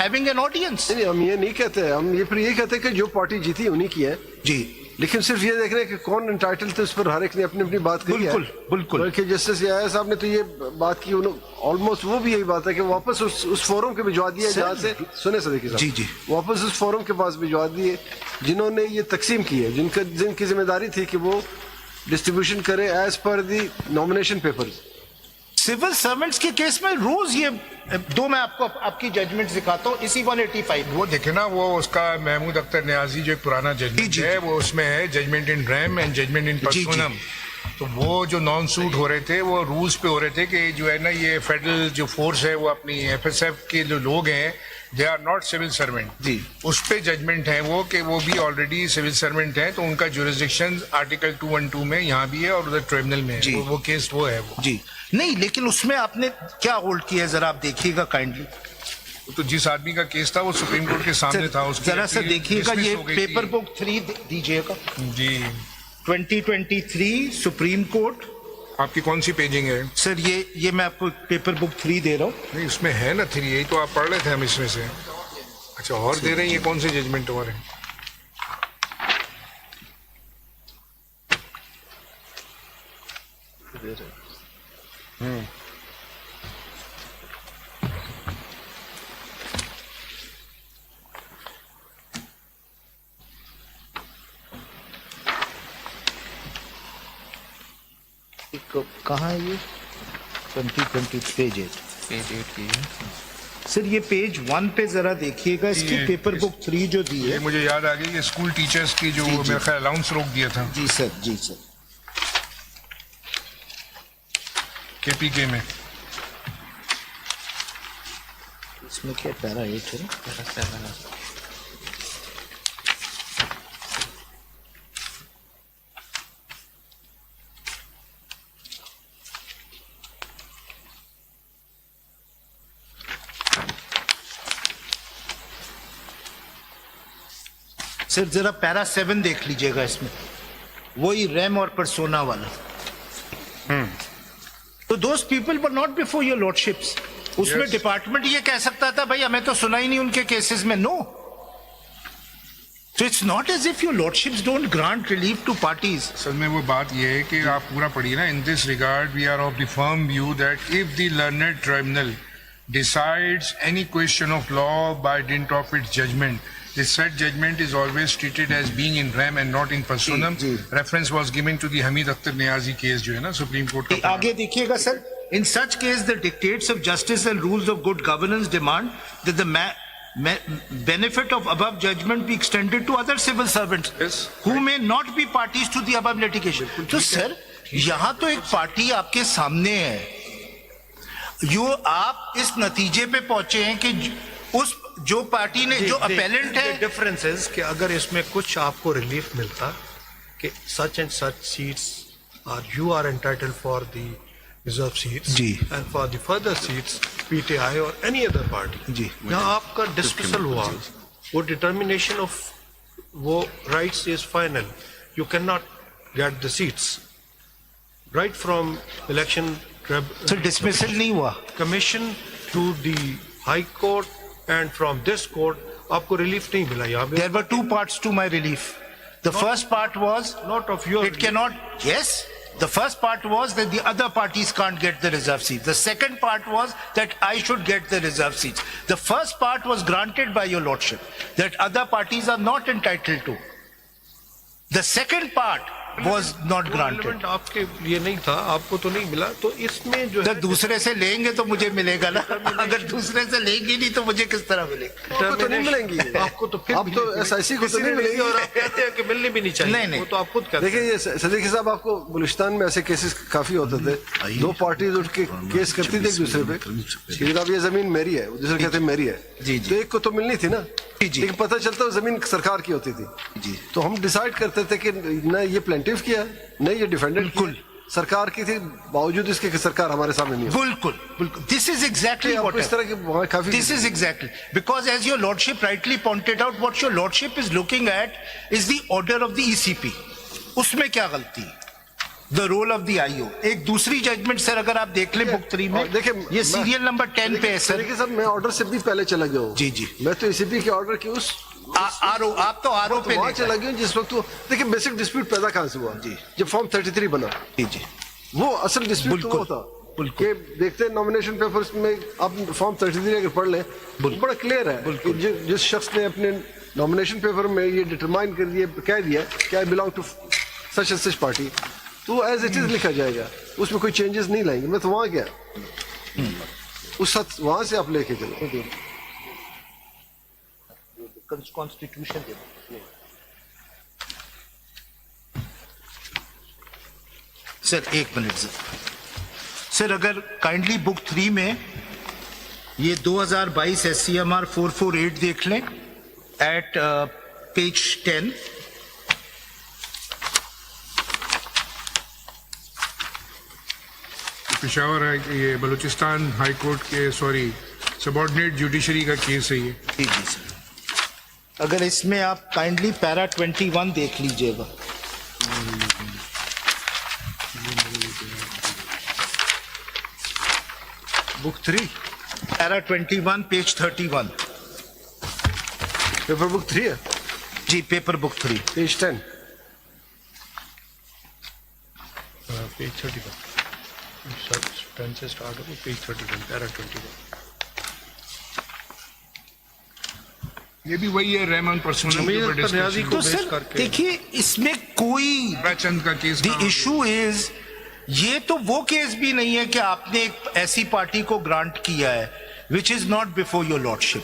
having an audience. नहीं, हम ये नहीं कहते, हम ये फिर ये कहते हैं कि जो पार्टी जीती उन्हीं की है जी, लेकिन सिर्फ ये देख रहे हैं कि कौन इंटाइटल थे, उस पर हर एक ने अपनी अपनी बात कही है। बिल्कुल बिल्कुल। बल्कि जस्टिस याया साहब ने तो ये बात की, ऑलमोस्ट वो भी यही बात है कि वापस उस फोरम के भिजवा दिए जहाँ से, सुने सदीकी साहब, जी जी, वापस उस फोरम के पास भिजवा दिए जिन्होंने ये तकसीम की है, जिनकी जिम्मेदारी थी कि वो डिस्ट्रीब्यूशन करे एज पर दी नॉमिनेशन पेपर्स। सिविल सर्वेंट्स के केस में रोज ये दो, मैं आपको आपकी जजमेंट दिखाता हूँ, इसी 185 वो देखे ना, वो उसका महमूद अख्तर न्याजी जो एक पुराना जजमेंट है, वो उसमें है judgment in rem and judgment in personam. तो वो जो नॉन सूट हो रहे थे वो रूल्स पे हो रहे थे कि जो है ना ये फेडरल जो फोर्स है वो अपनी एफएसएफ के जो लोग हैं they are not civil servant जी, उस पे जजमेंट है वो कि वो भी ऑलरेडी सिविल सर्वेंट है, तो उनका जुरिसडिक्शन आर्टिकल 212 में यहाँ भी है और उधर ट्रिब्यूनल में है, वो केस वो है वो जी। नहीं, लेकिन उसमें आपने क्या होल्ड किया है जरा आप देखिएगा काइंडली। तो जिस आदमी का केस था वो सुप्रीम कोर्ट के सामने था, उसकी जरा सा देखिएगा, ये पेपर बुक 3 दीजिएगा जी, 2023 सुप्रीम कोर्ट। आपकी कौन सी पेजिंग है सर? ये मैं आपको पेपर बुक 3 दे रहा हूँ। नहीं, उसमें है ना 3, यही तो आप पढ़ रहे थे हम इसमें से। अच्छा, और दे रहे हैं, ये कौन से जजमेंट और हैं? कहाँ है ये? 2020 पेज 8 की है सर। ये पेज 1 पे जरा देखिएगा, इसकी पेपर बुक 3 जो दी है। मुझे याद आ गई कि स्कूल टीचर्स की जो मेरा ख्याल अलाउंस रोक दिया था। जी सर, जी सर, केपीके में। इसमें क्या पैरा 8 है, पैरा 7 है। सर जरा पैरा 7 देख लीजिएगा, इसमें वही रैम और परसोना वाला। तो those people were not before your lordships. उसमें डिपार्टमेंट ये कह सकता था भाई हमें तो सुना ही नहीं उनके केसेस में। No, so it's not as if your lordships don't grant relief to parties. Sir में वो बात ये है कि आप पूरा पढ़िए ना। In this regard we are of the firm view that if the learned tribunal decides any question of law by dint of its judgment, the said judgment is always treated as being in rem and not in personam. Reference was given to the Hamid Akhtar Niazi case जो है ना supreme court का। आगे देखिएगा sir, in such case the dictates of justice and rules of good governance demand that the benefit of above judgment be extended to other civil servants who may not be parties to the above litigation. तो sir यहाँ तो एक party आपके सामने है, आप इस नतीजे पे पहुंचे हैं कि उस जो पार्टी ने जो अपेलेंट है, डिफरेंस है कि अगर इसमें कुछ आपको रिलीफ मिलता कि such and such seats are you are entitled for the reserve seats जी, and for the further seats PTI और एनी अदर पार्टी जी, यहाँ आपका डिस्कसल हुआ, वो डिटर्मिनेशन ऑफ वो rights is final, you can not get the seats right from election. So dismissal नहीं हुआ, commission to the high court and from this court आपको रिलीफ नहीं मिला यहाँ पे। There were 2 parts to my relief. The first part was not of your it cannot, yes, the first part was that the other parties can't get the reserve seats. The second part was that I should get the reserve seats. The first part was granted by your lordship that other parties are not entitled to. The second part was not granted. आपके लिए नहीं था, आपको तो नहीं मिला, तो इसमें जो है दूसरे से लेंगे तो मुझे मिलेगा ना, अगर दूसरे से लेंगे नहीं तो मुझे किस तरह मिलेगा? आपको तो नहीं मिलेंगी, आपको तो फिर आप तो एसआईसी को तो नहीं मिलेगी और आप कहते हैं कि मिलनी भी नहीं चाहिए। नहीं नहीं, वो तो आप खुद कहते हैं। देखिए ये सदीकी साहब, आपको बलूचिस्तान में ऐसे केसेस काफी होते थे, 2 पार्टीज उठ के केस करती थी एक दूसरे पे कि अब ये जमीन मेरी है, दूसरे कहते हैं मेरी है, तो एक को तो मिलनी थी ना, लेकिन पता चलता है जमीन सरकार की होती थी। तो हम डिसाइड करते थे कि न ये प्लेंटिफ किया, न ये डिफेंडेंट किया, सरकार की थी, बावजूद इसके कि सरकार हमारे सामने नहीं है। बिल्कुल बिल्कुल, this is exactly what is तरह की काफी, this is exactly because as your lordship rightly pointed out, what your lordship is looking at is the order of the ECP. उसमें क्या गलती है? The role of the IO. एक दूसरी judgement sir अगर आप देख लें बुक 3 में, देखिए ये सीरियल नंबर 10 पे है सर। देखिए साहब, मैं ऑर्डर से भी पहले चला गया हूँ। जी जी, मैं तो एसीपी के ऑर्डर की उस आरो, आप तो आरो पे वहां चला गया जिस वक्त वो देखिए बेसिक डिस्प्यूट पैदा कहां से हुआ जी, जब फॉर्म 33 बना। जी जी, वो असल डिस्प्यूट तो वो था कि देखते हैं नॉमिनेशन पेपर्स में आप फॉर्म 33 अगर पढ़ लें बड़ा क्लियर है कि जिस शख्स ने अपने नॉमिनेशन पेपर में ये डिटरमाइन कर दिया, कह दिया कि I belong to such and such party, तो एज इट इज लिखा जाएगा, उसमें कोई चेंजेस नहीं लाएंगे। मैं तो वहां गया, उस वहां से आप लेके चलो कॉन्स्टिट्यूशन। सर एक मिनट सर, अगर काइंडली बुक 3 में ये 2022 SCMR 448 देख लें एट पेज 10। पेशावर है, ये बलूचिस्तान हाई कोर्ट के सबऑर्डिनेट जुडिशरी का केस है ये। जी जी सर, अगर इसमें आप काइंडली पैरा 21 देख लीजिएगा। Book 3 para 21 page 31। Paper book 3 है जी, पेपर बुक 3 पेज 10 पेज 31 10 से स्टार्ट हो पेज 31 पैरा 21। ये भी वही है, रहमान पर्सनल जमीयत पर न्याजी को तो बेस सर करके देखिए इसमें कोई चंद का केस द इशू इज, ये तो वो केस भी नहीं है कि आपने एक ऐसी पार्टी को ग्रांट किया है which is not before your lordship.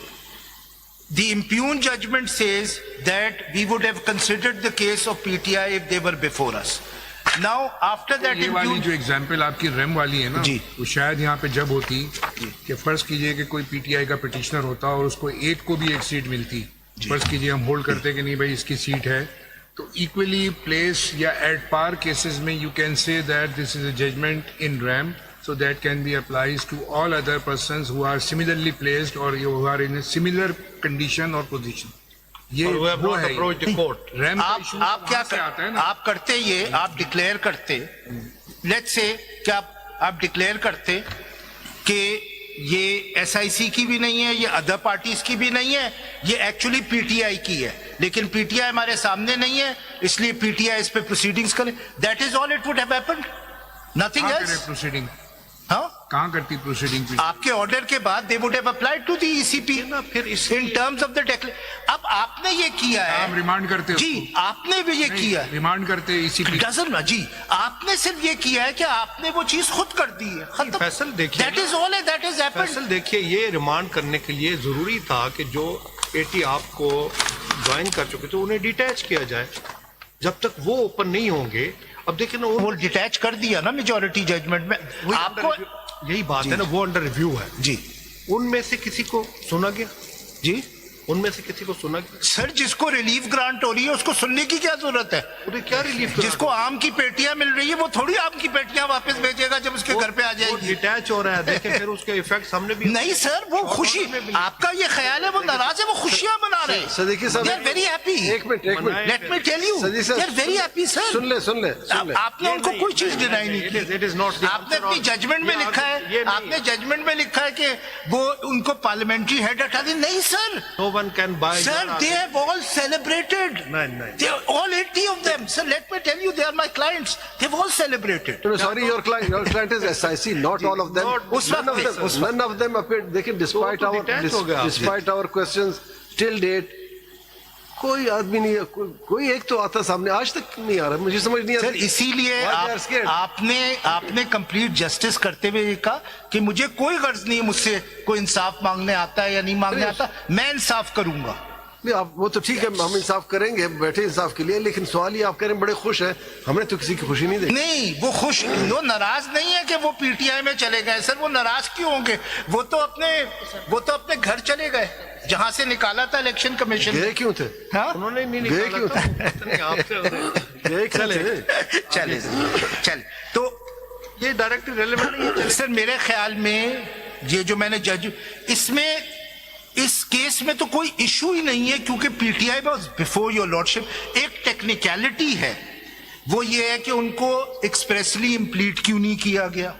The impugned judgment says that we would have considered the case of PTI if they were before us. Now after that ये वाली जो एग्जाम्पल आपकी रेम वाली है ना जी, वो शायद यहाँ पे जब होती कि फर्ज कीजिए कि कोई PTI का पिटिशनर होता और उसको एक को भी एक सीट मिलती, फर्ज कीजिए हम होल्ड करते कि नहीं भाई इसकी सीट है, तो इक्वली प्लेस या एट पार केसेस में you can say that this is a judgment in rem, so that can be applies to all other persons who are similarly placed or who are in a similar condition or position. ये Or who have वो not है approached the court. RAM का आप issue क्या वहाँ से आता है ना। आप करते ये, आप डिक्लेयर करते, लेट्स से क्या आप डिक्लेयर करते कि ये SIC की भी नहीं है, ये अदर पार्टीज की भी नहीं है, ये एक्चुअली PTI की है, लेकिन PTI हमारे सामने नहीं है इसलिए PTI इस पे प्रोसीडिंग्स करे, that is all it would have happened, nothing else. Proceeding हाँ, कहाँ करती प्रोसीडिंग? आपके ऑर्डर के बाद they would have applied to the ECP फिर इन टर्म्स ऑफ द अब आपने ये किया है, आप रिमांड करते हो जी आपने भी ये किया है, रिमांड करते ECP डजन जी, आपने सिर्फ ये किया है कि आपने वो चीज खुद कर दी है, खत्म। फैसल देखिए, that is all, that is happened. Faisal देखिए, ये रिमांड करने के लिए जरूरी था कि जो 80 आपको ज्वाइन कर चुके थे उन्हें डिटैच किया जाए, जब तक वो ओपन नहीं होंगे। अब देखिए ना, वो डिटैच कर दिया ना मेजॉरिटी जजमेंट में आपको, यही बात है ना, वो अंडर रिव्यू है जी। उनमें से किसी को सुना गया? जी उनमें से किसी को सुना गया? सर, जिसको रिलीफ ग्रांट हो रही है उसको सुनने की क्या जरूरत है? उन्हें क्या रिलीफ? जिसको आम की पेटियां मिल रही है वो थोड़ी आम की पेटियां वापस भेजेगा जब उसके घर पे आ जाएगी। डिटैच हो रहा है, देखें फिर उसके इफेक्ट सामने भी नहीं सर, वो खुशी, आपका ये ख्याल है वो नाराज है, वो खुशियां मना रहे हैं। सर देखिए साहब, दे आर वेरी हैप्पी। एक minute let me tell you, they are very happy sir. सुन ले आपने उनको कोई चीज डिनाई नहीं की, इट इज नॉट। आपने अपनी जजमेंट में लिखा है, आपने जजमेंट में लिखा है कि वो उनको पार्लियामेंट्री हेड हटा दी। नहीं sir, no one can buy. Sir, they have all celebrated. No. They are all 80 of them. Sir, let me tell you, they are my clients. They've all celebrated. No, sorry, your client is SIC, not all of them. None of them appeared. They despite our questions till date, कोई आदमी नहीं है, कोई एक तो आता सामने, आज तक नहीं आ रहा, मुझे समझ नहीं आ रहा। सर, इसीलिए आपने कंप्लीट जस्टिस करते हुए ये कहा कि मुझे कोई गर्ज नहीं है मुझसे कोई इंसाफ मांगने आता है या नहीं मांगने आता, मैं इंसाफ करूंगा। नहीं, आप वो तो ठीक है, हम इंसाफ करेंगे, बैठे इंसाफ के लिए, लेकिन सवाल ये आप कह रहे हैं बड़े खुश हैं, हमने तो किसी की खुशी नहीं देखी। नहीं, वो खुश, वो नाराज नहीं है कि वो PTI में चले गए। सर, वो नाराज क्यों होंगे? वो तो अपने घर चले गए जहां से निकाला था इलेक्शन कमीशन। गए क्यों थे? हाँ? उन्होंने नहीं गए क्यों थे? गए क्यों थे? चले तो ये डायरेक्ट रेलेवेंट नहीं है। सर, मेरे ख्याल में ये जो मैंने जज, इसमें इस केस में तो कोई इशू ही नहीं है क्योंकि PTI was before your lordship. एक टेक्निकलिटी है वो ये है कि उनको एक्सप्रेसली इम्प्लीट क्यों नहीं किया गया.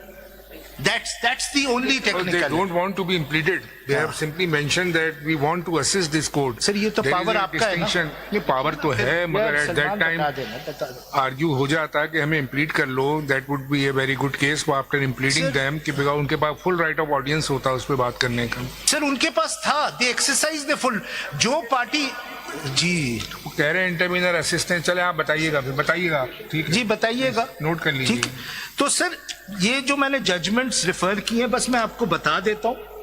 That's the only Because they technical. don't want to be implemented. They have simply mentioned that we want to assist this court. Sir, ये तो There is power a आपका है ना? distinction. ये पावर तो है, मगर at that time आर्ग्यू हो जाता है कि हमें इम्प्लीट कर लो. That would be a very good case for after impleting Sir- them, कि because उनके पास full right of audience होता है उस पर बात करने का. सर उनके पास था, दे एक्सरसाइज द फुल. जो पार्टी जी वो कह रहे हैं इंटरमीनर असिस्टेंट. चले आप बताइएगा, फिर बताइएगा आप. ठीक है, जी बताइएगा. नोट कर लीजिए. ठीक. तो सर ये जो मैंने जजमेंट्स रिफर किए हैं बस मैं आपको बता देता हूं.